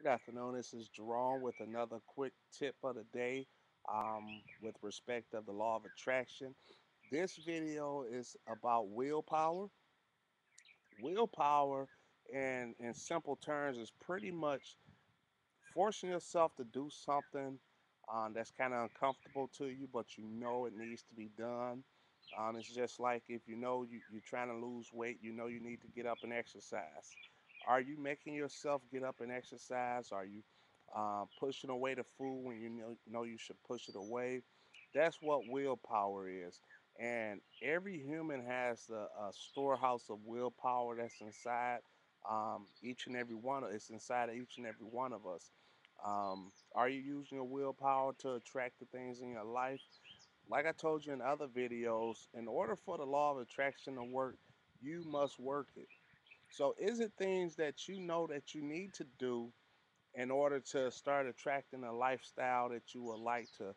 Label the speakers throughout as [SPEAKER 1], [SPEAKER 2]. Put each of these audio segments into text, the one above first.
[SPEAKER 1] Good afternoon. This is Jerome with another quick tip of the day with respect of the law of attraction. This video is about willpower. Willpower, in simple terms, is pretty much forcing yourself to do something that's kind of uncomfortable to you, but you know it needs to be done. It's just like if you know you're trying to lose weight, you know you need to get up and exercise. Are you making yourself get up and exercise? Are you pushing away the food when you know you should push it away? That's what willpower is. And every human has a storehouse of willpower that's inside each and every one of it's inside of each and every one of us. Are you using your willpower to attract the things in your life? Like I told you in other videos, in order for the law of attraction to work, you must work it. So, is it things that you know that you need to do in order to start attracting a lifestyle that you would like to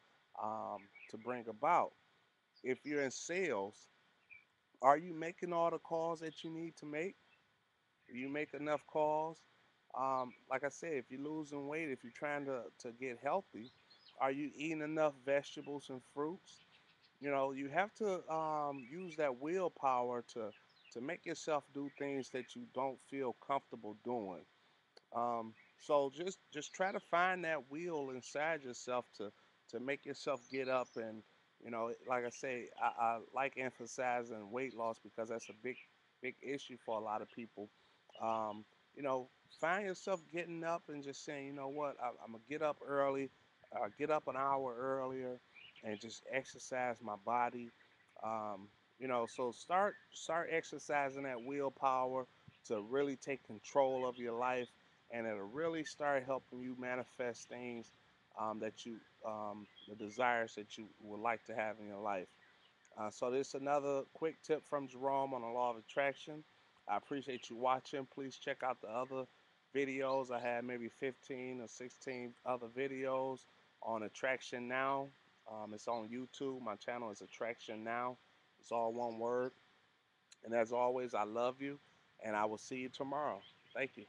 [SPEAKER 1] bring about? If you're in sales, are you making all the calls that you need to make? Do you make enough calls? Like I said, if you're losing weight, if you're trying to get healthy, are you eating enough vegetables and fruits? You know, you have to use that willpower to make yourself do things that you don't feel comfortable doing. So just try to find that will inside yourself to make yourself get up and like I say, I like emphasizing weight loss because that's a big issue for a lot of people. Um, find yourself getting up and just saying, you know what, I'm gonna get up early, get up an hour earlier, and just exercise my body. So start exercising that willpower to really take control of your life, and it'll really start helping you manifest things the desires that you would like to have in your life. So this is another quick tip from Jerome on the law of attraction. I appreciate you watching. Please check out the other videos. I had maybe 15 or 16 other videos on Attraction Now. It's on YouTube. My channel is Attraction Now. It's all one word. And as always, I love you, and I will see you tomorrow. Thank you.